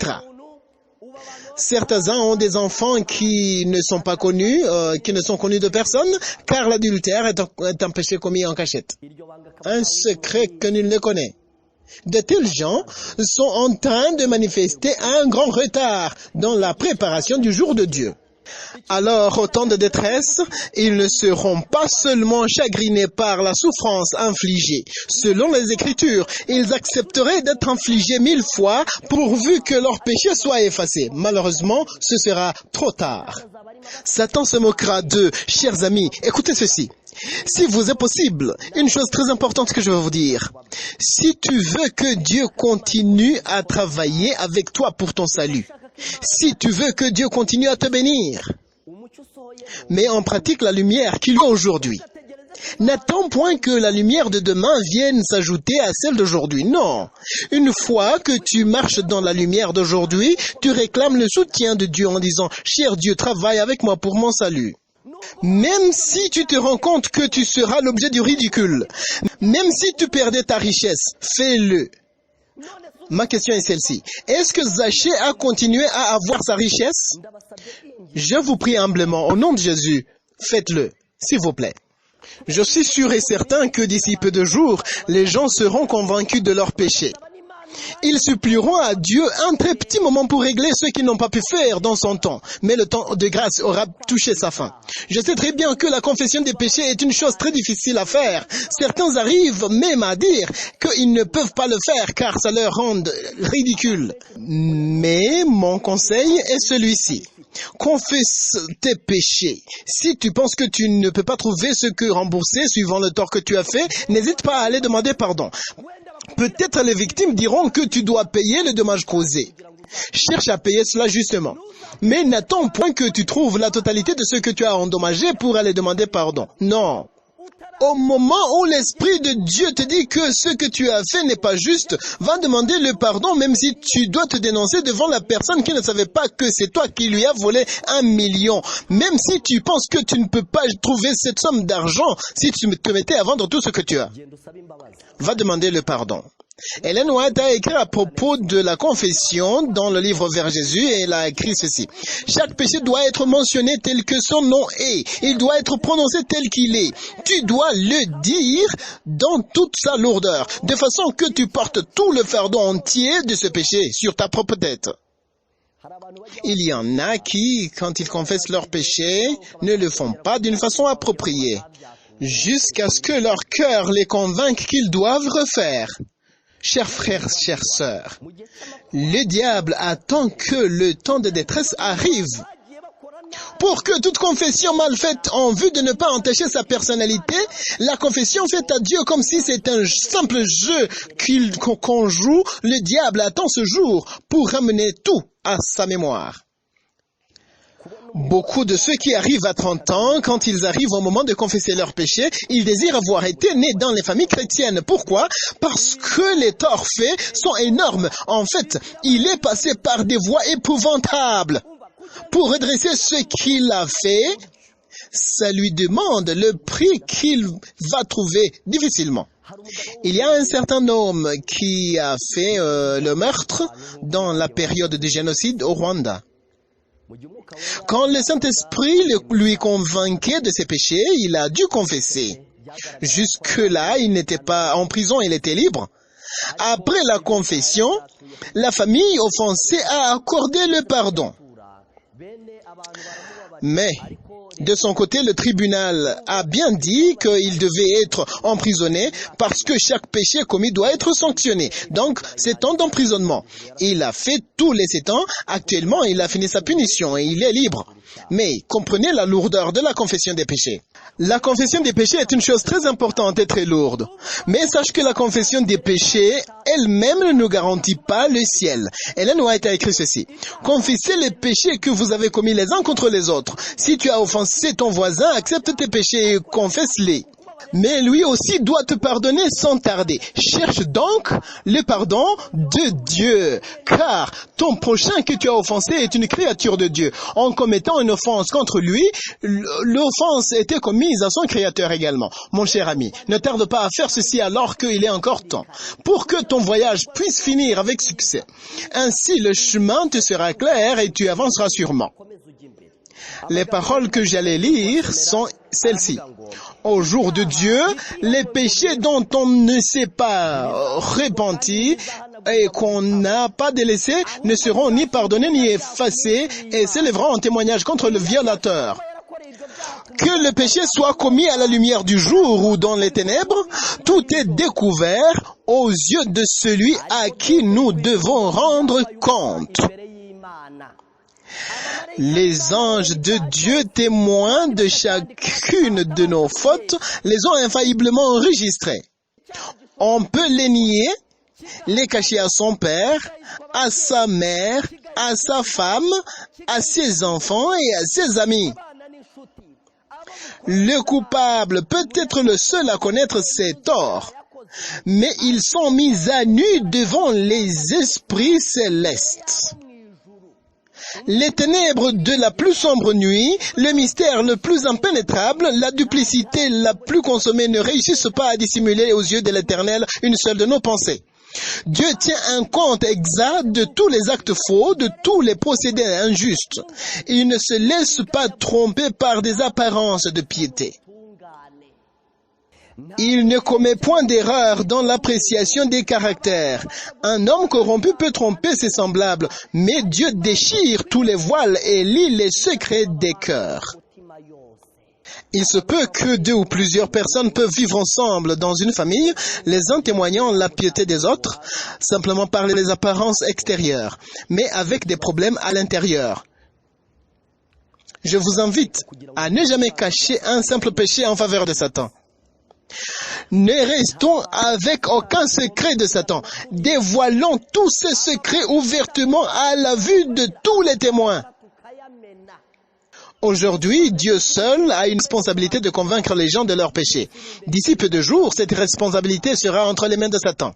[SPEAKER 2] Certains ont des enfants qui ne sont pas connus, qui ne sont connus de personne, car l'adultère est un péché commis en cachette. Un secret que nul ne connaît. De tels gens sont en train de manifester un grand retard dans la préparation du jour de Dieu. Alors, au temps de détresse, ils ne seront pas seulement chagrinés par la souffrance infligée. Selon les Écritures, ils accepteraient d'être infligés 1000 fois pourvu que leurs péchés soient effacés. Malheureusement, ce sera trop tard. Satan se moquera d'eux. Chers amis, écoutez ceci. Si vous est possible, une chose très importante que je veux vous dire. Si tu veux que Dieu continue à travailler avec toi pour ton salut, si tu veux que Dieu continue à te bénir, mets en pratique la lumière qu'il y a aujourd'hui. N'attends point que la lumière de demain vienne s'ajouter à celle d'aujourd'hui. Non. Une fois que tu marches dans la lumière d'aujourd'hui, tu réclames le soutien de Dieu en disant « Cher Dieu, travaille avec moi pour mon salut ». Même si tu te rends compte que tu seras l'objet du ridicule, même si tu perdais ta richesse, fais-le. Ma question est celle-ci. Est-ce que Zachée a continué à avoir sa richesse? Je vous prie humblement, au nom de Jésus, faites-le, s'il vous plaît. Je suis sûr et certain que d'ici peu de jours, les gens seront convaincus de leur péché. Ils supplieront à Dieu un très petit moment pour régler ce qu'ils n'ont pas pu faire dans son temps. Mais le temps de grâce aura touché sa fin. Je sais très bien que la confession des péchés est une chose très difficile à faire. Certains arrivent même à dire qu'ils ne peuvent pas le faire car ça leur rend ridicule. Mais mon conseil est celui-ci. Confesse tes péchés. Si tu penses que tu ne peux pas trouver ce que rembourser suivant le tort que tu as fait, n'hésite pas à aller demander pardon. Peut-être les victimes diront que tu dois payer le dommage causé. Cherche à payer cela justement. Mais n'attends point que tu trouves la totalité de ce que tu as endommagé pour aller demander pardon. Non. Au moment où l'Esprit de Dieu te dit que ce que tu as fait n'est pas juste, va demander le pardon même si tu dois te dénoncer devant la personne qui ne savait pas que c'est toi qui lui as volé 1 million. Même si tu penses que tu ne peux pas trouver cette somme d'argent si tu te mettais à vendre tout ce que tu as. Va demander le pardon. Ellen White a écrit à propos de la confession dans le livre Vers Jésus et elle a écrit ceci. Chaque péché doit être mentionné tel que son nom est. Il doit être prononcé tel qu'il est. Tu dois le dire dans toute sa lourdeur, de façon que tu portes tout le fardeau entier de ce péché sur ta propre tête. Il y en a qui, quand ils confessent leur péché, ne le font pas d'une façon appropriée, jusqu'à ce que leur cœur les convainque qu'ils doivent refaire. Chers frères, chères sœurs, le diable attend que le temps de détresse arrive pour que toute confession mal faite en vue de ne pas entacher sa personnalité, la confession faite à Dieu comme si c'était un simple jeu qu'on joue, le diable attend ce jour pour ramener tout à sa mémoire. Beaucoup de ceux qui arrivent à 30 ans, quand ils arrivent au moment de confesser leurs péchés, ils désirent avoir été nés dans les familles chrétiennes. Pourquoi? Parce que les torts faits sont énormes. En fait, il est passé par des voies épouvantables. Pour redresser ce qu'il a fait, ça lui demande le prix qu'il va trouver difficilement. Il y a un certain homme qui a fait le meurtre dans la période du génocide au Rwanda. Quand le Saint-Esprit lui convainquait de ses péchés, il a dû confesser. Jusque-là, il n'était pas en prison, il était libre. Après la confession, la famille offensée a accordé le pardon. Mais, de son côté, le tribunal a bien dit qu'il devait être emprisonné parce que chaque péché commis doit être sanctionné. Donc, 7 ans d'emprisonnement. Il a fait tous les 7 ans. Actuellement, il a fini sa punition et il est libre. Mais comprenez la lourdeur de la confession des péchés. La confession des péchés est une chose très importante et très lourde. Mais sache que la confession des péchés elle-même ne nous garantit pas le ciel. Ellen White a écrit ceci. Confessez les péchés que vous avez commis les uns contre les autres. Si tu as offensé ton voisin, accepte tes péchés et confesse-les. Mais lui aussi doit te pardonner sans tarder. Cherche donc le pardon de Dieu, car ton prochain que tu as offensé est une créature de Dieu. En commettant une offense contre lui, l'offense était commise à son créateur également. Mon cher ami, ne tarde pas à faire ceci alors qu'il est encore temps, pour que ton voyage puisse finir avec succès. Ainsi, le chemin te sera clair et tu avanceras sûrement. Les paroles que j'allais lire sont celles-ci. Au jour de Dieu, les péchés dont on ne s'est pas repenti et qu'on n'a pas délaissés ne seront ni pardonnés ni effacés et s'élèveront en témoignage contre le violateur. Que le péché soit commis à la lumière du jour ou dans les ténèbres, tout est découvert aux yeux de celui à qui nous devons rendre compte. Les anges de Dieu, témoins de chacune de nos fautes, les ont infailliblement enregistrées. On peut les nier, les cacher à son père, à sa mère, à sa femme, à ses enfants et à ses amis. Le coupable peut être le seul à connaître ses torts, mais ils sont mis à nu devant les esprits célestes. Les ténèbres de la plus sombre nuit, le mystère le plus impénétrable, la duplicité la plus consommée ne réussissent pas à dissimuler aux yeux de l'Éternel une seule de nos pensées. Dieu tient un compte exact de tous les actes faux, de tous les procédés injustes. Il ne se laisse pas tromper par des apparences de piété. Il ne commet point d'erreur dans l'appréciation des caractères. Un homme corrompu peut tromper ses semblables, mais Dieu déchire tous les voiles et lit les secrets des cœurs. Il se peut que 2 ou plusieurs personnes peuvent vivre ensemble dans une famille, les uns témoignant la piété des autres, simplement par les apparences extérieures, mais avec des problèmes à l'intérieur. Je vous invite à ne jamais cacher un simple péché en faveur de Satan. Ne restons avec aucun secret de Satan. Dévoilons tous ces secrets ouvertement à la vue de tous les témoins. Aujourd'hui, Dieu seul a une responsabilité de convaincre les gens de leurs péchés. D'ici peu de jours, cette responsabilité sera entre les mains de Satan.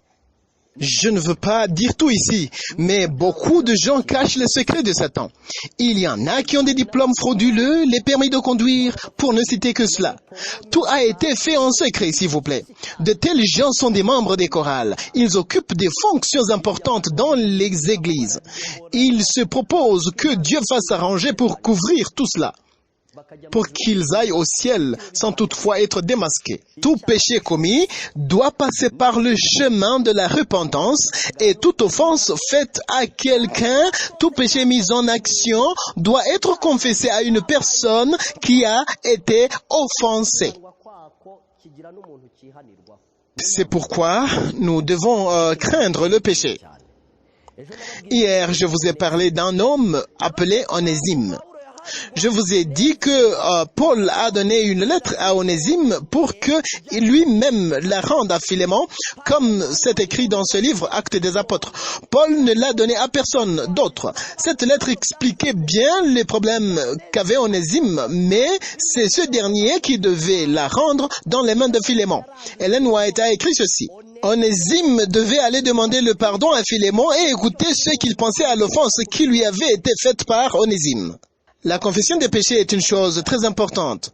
[SPEAKER 2] Je ne veux pas dire tout ici, mais beaucoup de gens cachent les secrets de Satan. Il y en a qui ont des diplômes frauduleux, les permis de conduire, pour ne citer que cela. Tout a été fait en secret, s'il vous plaît. De tels gens sont des membres des chorales. Ils occupent des fonctions importantes dans les églises. Ils se proposent que Dieu fasse arranger pour couvrir tout cela, pour qu'ils aillent au ciel sans toutefois être démasqués. Tout péché commis doit passer par le chemin de la repentance et toute offense faite à quelqu'un, tout péché mis en action doit être confessé à une personne qui a été offensée. C'est pourquoi nous devons craindre le péché. Hier, je vous ai parlé d'un homme appelé Onésime. Je vous ai dit que Paul a donné une lettre à Onésime pour que lui-même la rende à Philémon, comme c'est écrit dans ce livre, Actes des Apôtres. Paul ne l'a donné à personne d'autre. Cette lettre expliquait bien les problèmes qu'avait Onésime, mais c'est ce dernier qui devait la rendre dans les mains de Philémon. Ellen White a écrit ceci. Onésime devait aller demander le pardon à Philémon et écouter ce qu'il pensait à l'offense qui lui avait été faite par Onésime. La confession des péchés est une chose très importante.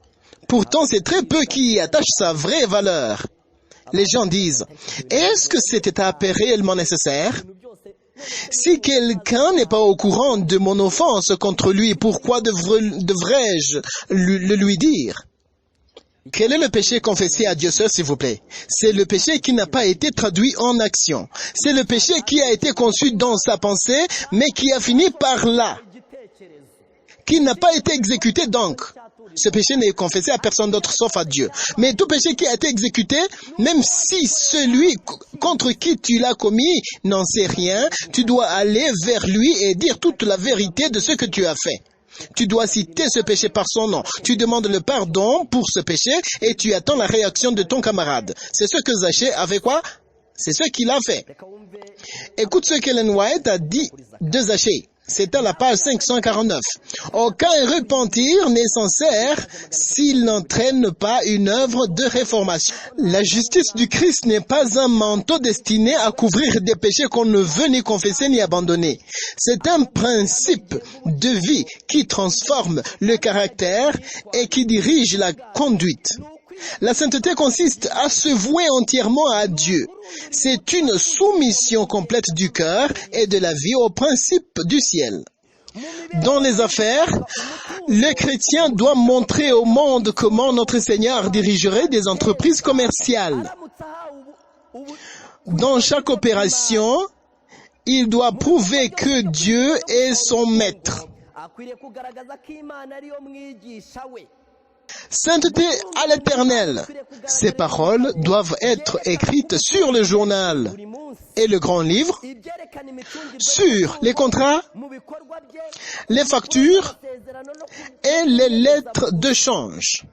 [SPEAKER 2] Pourtant, c'est très peu qui y attachent sa vraie valeur. Les gens disent, est-ce que cette étape est réellement nécessaire? Si quelqu'un n'est pas au courant de mon offense contre lui, pourquoi devrais-je le lui dire? Quel est le péché confessé à Dieu seul, s'il vous plaît? C'est le péché qui n'a pas été traduit en action. C'est le péché qui a été conçu dans sa pensée, mais qui a fini par là. Qui n'a pas été exécuté donc. Ce péché n'est confessé à personne d'autre sauf à Dieu. Mais tout péché qui a été exécuté, même si celui contre qui tu l'as commis n'en sait rien, tu dois aller vers lui et dire toute la vérité de ce que tu as fait. Tu dois citer ce péché par son nom. Tu demandes le pardon pour ce péché et tu attends la réaction de ton camarade. C'est ce que Zachée avait quoi? C'est ce qu'il a fait. Écoute ce qu'Ellen White a dit de Zachée. C'est à la page 549. Aucun repentir n'est sincère s'il n'entraîne pas une œuvre de réformation. La justice du Christ n'est pas un manteau destiné à couvrir des péchés qu'on ne veut ni confesser ni abandonner. C'est un principe de vie qui transforme le caractère et qui dirige la conduite. La sainteté consiste à se vouer entièrement à Dieu. C'est une soumission complète du cœur et de la vie aux principes du ciel. Dans les affaires, le chrétien doit montrer au monde comment notre Seigneur dirigerait des entreprises commerciales. Dans chaque opération, il doit prouver que Dieu est son maître. Sainteté à l'Éternel. Ces paroles doivent être écrites sur le journal et le grand livre, sur les contrats, les factures et les lettres de change.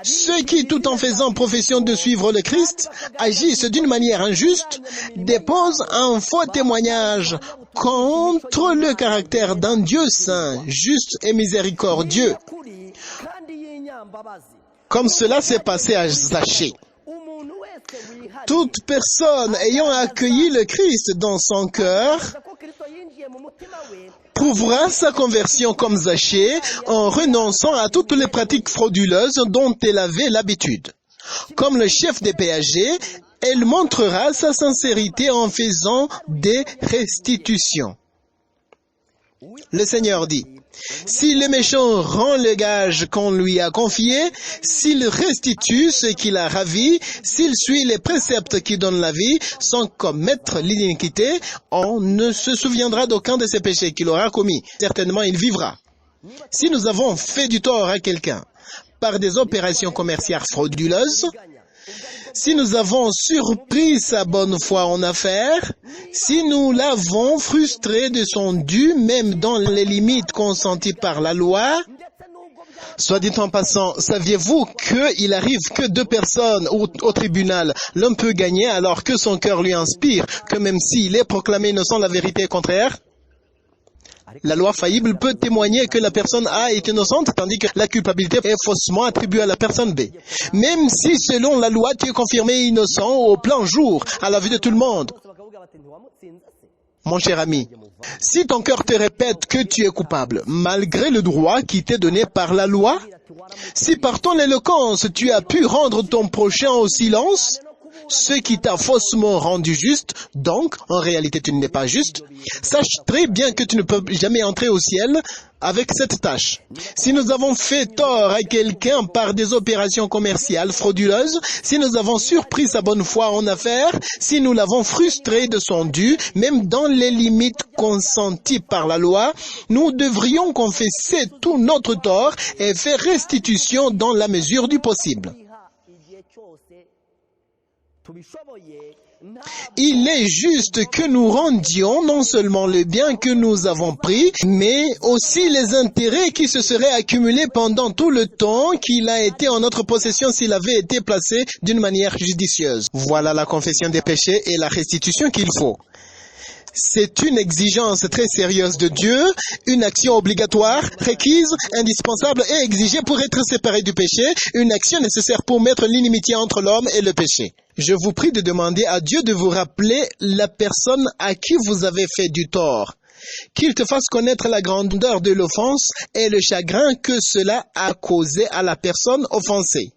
[SPEAKER 2] Ceux qui, tout en faisant profession de suivre le Christ, agissent d'une manière injuste, déposent un faux témoignage contre le caractère d'un Dieu saint, juste et miséricordieux. Comme cela s'est passé à Zachée. Toute personne ayant accueilli le Christ dans son cœur prouvera sa conversion comme Zachée en renonçant à toutes les pratiques frauduleuses dont elle avait l'habitude. Comme le chef des péagers, elle montrera sa sincérité en faisant des restitutions. Le Seigneur dit, si le méchant rend le gage qu'on lui a confié, s'il restitue ce qu'il a ravi, s'il suit les préceptes qui donnent la vie, sans commettre l'iniquité, on ne se souviendra d'aucun de ses péchés qu'il aura commis. Certainement, il vivra. Si nous avons fait du tort à quelqu'un par des opérations commerciales frauduleuses, si nous avons surpris sa bonne foi en affaires, si nous l'avons frustré de son dû, même dans les limites consenties par la loi, soit dit en passant, saviez-vous qu'il arrive que 2 personnes au tribunal, l'un peut gagner alors que son cœur lui inspire, que même s'il est proclamé innocent, la vérité est contraire? La loi faillible peut témoigner que la personne A est innocente, tandis que la culpabilité est faussement attribuée à la personne B. Même si, selon la loi, tu es confirmé innocent au plein jour, à la vue de tout le monde. Mon cher ami, si ton cœur te répète que tu es coupable, malgré le droit qui t'est donné par la loi, si par ton éloquence tu as pu rendre ton prochain au silence, ce qui t'a faussement rendu juste, donc en réalité tu n'es pas juste, sache très bien que tu ne peux jamais entrer au ciel avec cette tâche. Si nous avons fait tort à quelqu'un par des opérations commerciales frauduleuses, si nous avons surpris sa bonne foi en affaires, si nous l'avons frustré de son dû, même dans les limites consenties par la loi, nous devrions confesser tout notre tort et faire restitution dans la mesure du possible. Il est juste que nous rendions non seulement le bien que nous avons pris, mais aussi les intérêts qui se seraient accumulés pendant tout le temps qu'il a été en notre possession s'il avait été placé d'une manière judicieuse. Voilà la confession des péchés et la restitution qu'il faut. C'est une exigence très sérieuse de Dieu, une action obligatoire, requise, indispensable et exigée pour être séparé du péché, une action nécessaire pour mettre l'inimitié entre l'homme et le péché. Je vous prie de demander à Dieu de vous rappeler la personne à qui vous avez fait du tort, qu'il te fasse connaître la grandeur de l'offense et le chagrin que cela a causé à la personne offensée.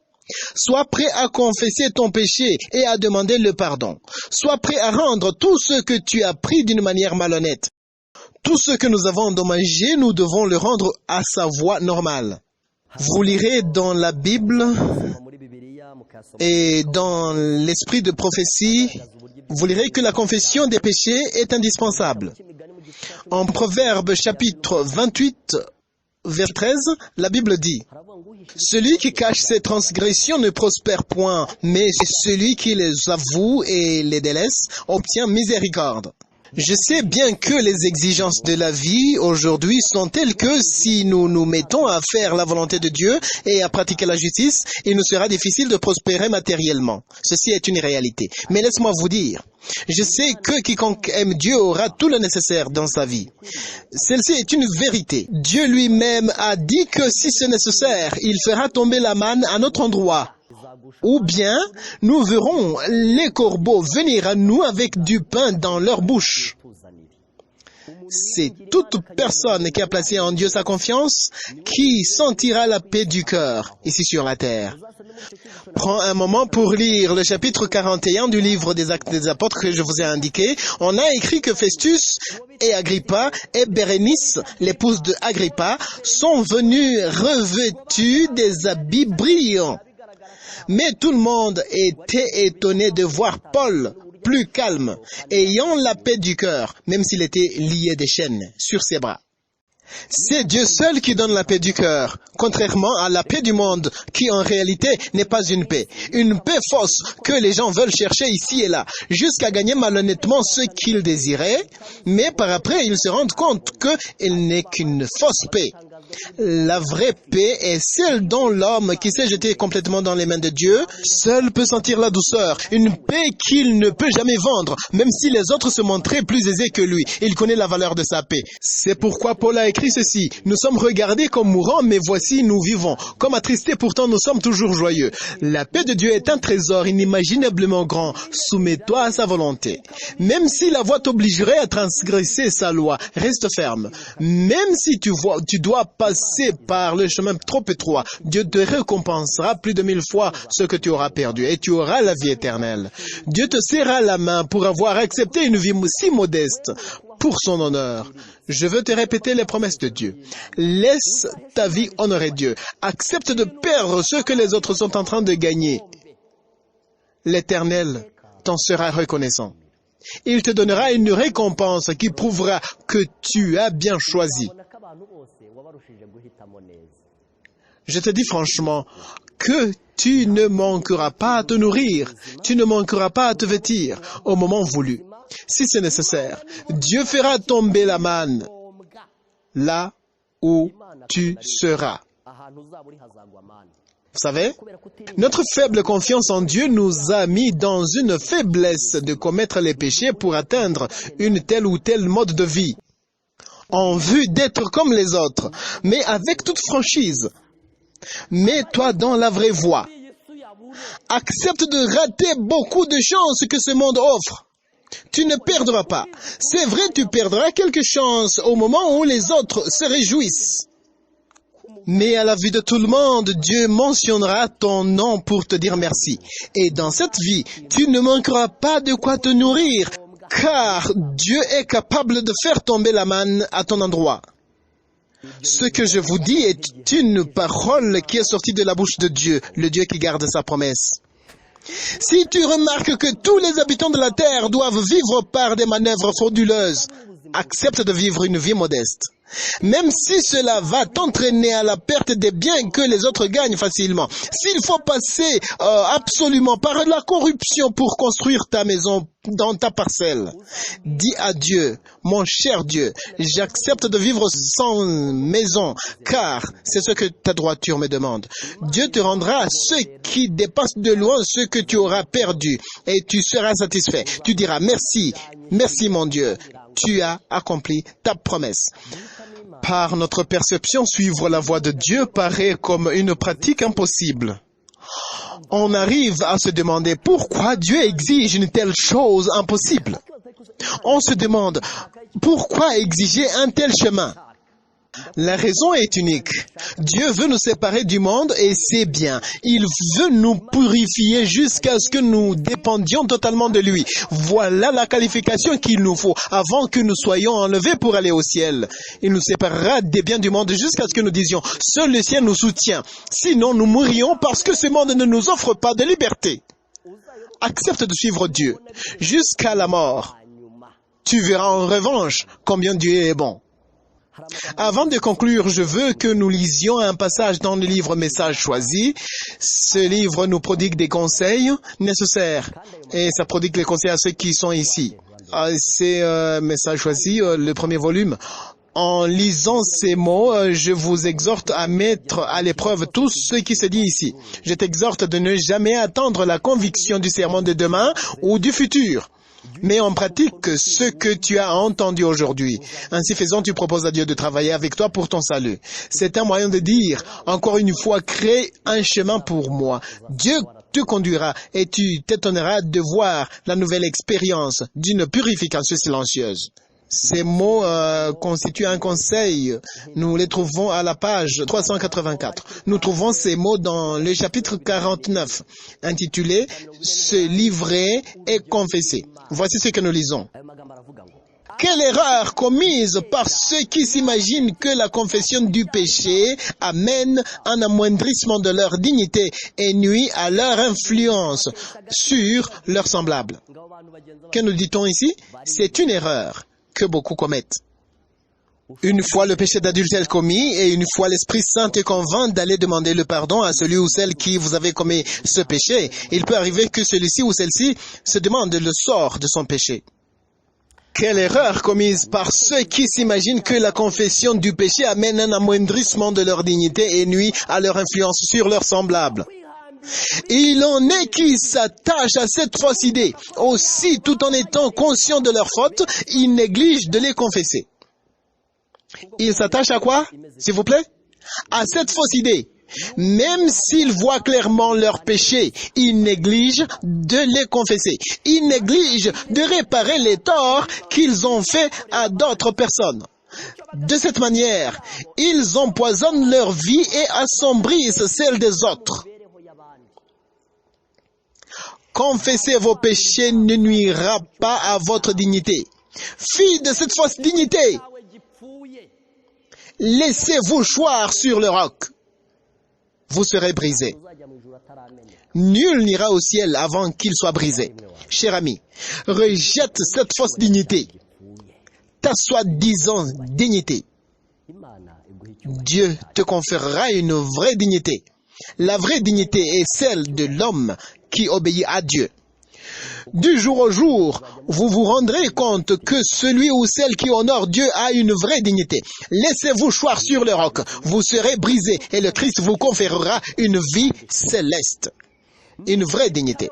[SPEAKER 2] Sois prêt à confesser ton péché et à demander le pardon. Sois prêt à rendre tout ce que tu as pris d'une manière malhonnête. Tout ce que nous avons endommagé, nous devons le rendre à sa voie normale. Vous lirez dans la Bible et dans l'esprit de prophétie, vous lirez que la confession des péchés est indispensable. En Proverbes chapitre 28, vers 13, la Bible dit: celui qui cache ses transgressions ne prospère point, mais celui qui les avoue et les délaisse obtient miséricorde. Je sais bien que les exigences de la vie aujourd'hui sont telles que si nous nous mettons à faire la volonté de Dieu et à pratiquer la justice, il nous sera difficile de prospérer matériellement. Ceci est une réalité. Mais laisse-moi vous dire, je sais que quiconque aime Dieu aura tout le nécessaire dans sa vie. Celle-ci est une vérité. Dieu lui-même a dit que si c'est nécessaire, il fera tomber la manne à notre endroit. Ou bien, nous verrons les corbeaux venir à nous avec du pain dans leur bouche. C'est toute personne qui a placé en Dieu sa confiance qui sentira la paix du cœur ici sur la terre. Prends un moment pour lire le chapitre 41 du livre des Actes des Apôtres que je vous ai indiqué. On a écrit que Festus et Agrippa et Bérénice, l'épouse de Agrippa, sont venus revêtus des habits brillants. Mais tout le monde était étonné de voir Paul plus calme, ayant la paix du cœur, même s'il était lié des chaînes sur ses bras. C'est Dieu seul qui donne la paix du cœur, contrairement à la paix du monde, qui en réalité n'est pas une paix fausse que les gens veulent chercher ici et là, jusqu'à gagner malhonnêtement ce qu'ils désiraient, mais par après ils se rendent compte qu'il n'est qu'une fausse paix. La vraie paix est celle dont l'homme qui s'est jeté complètement dans les mains de Dieu, seul peut sentir la douceur, une paix qu'il ne peut jamais vendre, même si les autres se montraient plus aisés que lui. Il connaît la valeur de sa paix. C'est pourquoi Paul a écrit ceci: nous sommes regardés comme mourants, mais voici nous vivons. Comme attristés, pourtant nous sommes toujours joyeux. La paix de Dieu est un trésor inimaginablement grand. Soumets-toi à sa volonté. Même si la voie t'obligerait à transgresser sa loi, reste ferme. Même si tu dois passer par le chemin trop étroit, Dieu te récompensera plus de 1000 fois ce que tu auras perdu et tu auras la vie éternelle. Dieu te serra la main pour avoir accepté une vie si modeste pour son honneur. Je veux te répéter les promesses de Dieu. Laisse ta vie honorer Dieu. Accepte de perdre ce que les autres sont en train de gagner. L'Éternel t'en sera reconnaissant. Il te donnera une récompense qui prouvera que tu as bien choisi. Je te dis franchement que tu ne manqueras pas à te nourrir, tu ne manqueras pas à te vêtir au moment voulu. Si c'est nécessaire, Dieu fera tomber la manne là où tu seras. Vous savez, notre faible confiance en Dieu nous a mis dans une faiblesse de commettre les péchés pour atteindre une telle ou telle mode de vie, en vue d'être comme les autres, mais avec toute franchise. Mets-toi dans la vraie voie. Accepte de rater beaucoup de chances que ce monde offre. Tu ne perdras pas. C'est vrai, tu perdras quelques chances au moment où les autres se réjouissent. Mais à la vue de tout le monde, Dieu mentionnera ton nom pour te dire merci. Et dans cette vie, tu ne manqueras pas de quoi te nourrir, car Dieu est capable de faire tomber la manne à ton endroit. Ce que je vous dis est une parole qui est sortie de la bouche de Dieu, le Dieu qui garde sa promesse. Si tu remarques que tous les habitants de la terre doivent vivre par des manœuvres frauduleuses, accepte de vivre une vie modeste. Même si cela va t'entraîner à la perte des biens que les autres gagnent facilement. S'il faut passer absolument par la corruption pour construire ta maison dans ta parcelle, dis à Dieu, mon cher Dieu, j'accepte de vivre sans maison, car c'est ce que ta droiture me demande. Dieu te rendra ce qui dépasse de loin ce que tu auras perdu, et tu seras satisfait. Tu diras merci, merci mon Dieu, tu as accompli ta promesse. Par notre perception, suivre la voie de Dieu paraît comme une pratique impossible. On arrive à se demander pourquoi Dieu exige une telle chose impossible. On se demande pourquoi exiger un tel chemin. La raison est unique. Dieu veut nous séparer du monde et c'est bien. Il veut nous purifier jusqu'à ce que nous dépendions totalement de lui. Voilà la qualification qu'il nous faut avant que nous soyons enlevés pour aller au ciel. Il nous séparera des biens du monde jusqu'à ce que nous disions « Seul le ciel nous soutient ». Sinon, nous mourrions parce que ce monde ne nous offre pas de liberté. Accepte de suivre Dieu jusqu'à la mort. Tu verras en revanche combien Dieu est bon. Avant de conclure, je veux que nous lisions un passage dans le livre Message choisi. Ce livre nous prodigue des conseils nécessaires et ça prodigue les conseils à ceux qui sont ici. C'est Message choisi, le premier volume. En lisant ces mots, je vous exhorte à mettre à l'épreuve tout ce qui se dit ici. Je t'exhorte de ne jamais attendre la conviction du sermon de demain ou du futur. Mais en pratique ce que tu as entendu aujourd'hui. Ainsi faisant, tu proposes à Dieu de travailler avec toi pour ton salut. C'est un moyen de dire, encore une fois, crée un chemin pour moi. Dieu te conduira et tu t'étonneras de voir la nouvelle expérience d'une purification silencieuse. Ces mots constituent un conseil. Nous les trouvons à la page 384. Nous trouvons ces mots dans le chapitre 49, intitulé « Se livrer et confesser ». Voici ce que nous lisons. Quelle erreur commise par ceux qui s'imaginent que la confession du péché amène un amoindrissement de leur dignité et nuit à leur influence sur leurs semblables. Que nous dit-on ici? C'est une erreur que beaucoup commettent. Une fois le péché d'adultère commis et une fois l'Esprit Saint te convainc d'aller demander le pardon à celui ou celle qui vous avait commis ce péché, il peut arriver que celui-ci ou celle-ci se demande le sort de son péché. Quelle erreur commise par ceux qui s'imaginent que la confession du péché amène un amoindrissement de leur dignité et nuit à leur influence sur leurs semblables. Il en est qui s'attachent à cette fausse idée. Aussi, tout en étant conscients de leurs fautes, ils négligent de les confesser. Ils s'attachent à quoi, s'il vous plaît? À cette fausse idée. Même s'ils voient clairement leurs péchés, ils négligent de les confesser. Ils négligent de réparer les torts qu'ils ont faits à d'autres personnes. De cette manière, ils empoisonnent leur vie et assombrissent celle des autres. Confesser vos péchés ne nuira pas à votre dignité. Fille de cette fausse dignité, laissez-vous choir sur le roc. Vous serez brisés. Nul n'ira au ciel avant qu'il soit brisé. Cher ami, rejette cette fausse dignité, ta soi-disant dignité. Dieu te conférera une vraie dignité. La vraie dignité est celle de l'homme qui obéit à Dieu. Du jour au jour, vous vous rendrez compte que celui ou celle qui honore Dieu a une vraie dignité. Laissez-vous choir sur le roc, vous serez brisés et le Christ vous conférera une vie céleste, une vraie dignité.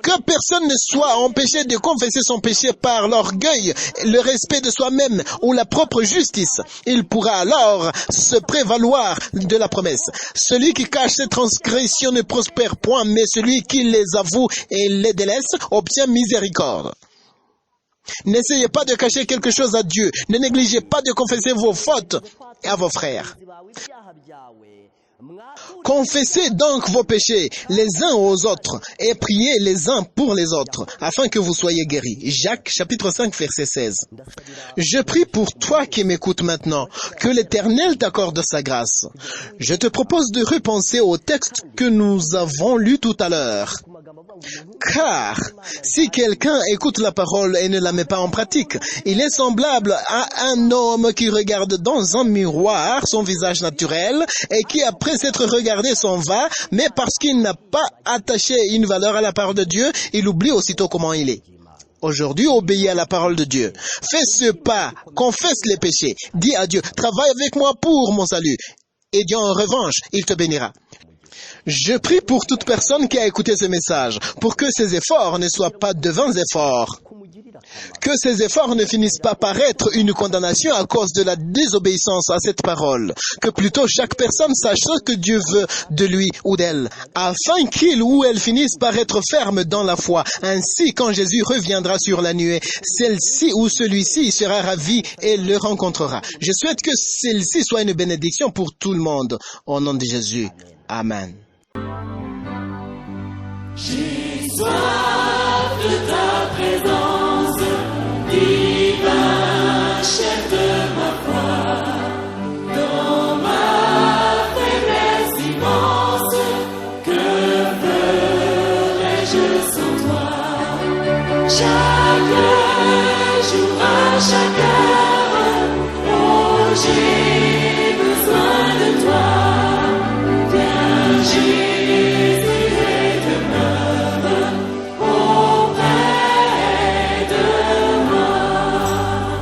[SPEAKER 2] Que personne ne soit empêché de confesser son péché par l'orgueil, le respect de soi-même ou la propre justice. Il pourra alors se prévaloir de la promesse. Celui qui cache ses transgressions ne prospère point, mais celui qui les avoue et les délaisse obtient miséricorde. N'essayez pas de cacher quelque chose à Dieu. Ne négligez pas de confesser vos fautes à vos frères. Confessez donc vos péchés les uns aux autres et priez les uns pour les autres afin que vous soyez guéris. Jacques chapitre 5 verset 16. Je prie pour toi qui m'écoutes maintenant, que l'Éternel t'accorde sa grâce. Je te propose de repenser au texte que nous avons lu tout à l'heure. Car si quelqu'un écoute la parole et ne la met pas en pratique, il est semblable à un homme qui regarde dans un miroir son visage naturel et qui, après s'être regardé, s'en va, mais parce qu'il n'a pas attaché une valeur à la parole de Dieu, il oublie aussitôt comment il est. Aujourd'hui, obéis à la parole de Dieu. Fais ce pas, confesse les péchés, dis à Dieu, travaille avec moi pour mon salut. Et Dieu, en revanche, il te bénira. Je prie pour toute personne qui a écouté ce message, pour que ses efforts ne soient pas de vains efforts. Que ces efforts ne finissent pas par être une condamnation à cause de la désobéissance à cette parole. Que plutôt chaque personne sache ce que Dieu veut de lui ou d'elle, afin qu'il ou elle finisse par être ferme dans la foi. Ainsi, quand Jésus reviendra sur la nuée, celle-ci ou celui-ci sera ravi et le rencontrera. Je souhaite que celle-ci soit une bénédiction pour tout le monde. Au nom de Jésus. Amen.
[SPEAKER 3] J'ai soif de ta présence, divin chef de ma foi. Dans ma faiblesse immense, que ferais-je sans toi? Chaque jour, à chaque heure, oh Jésus.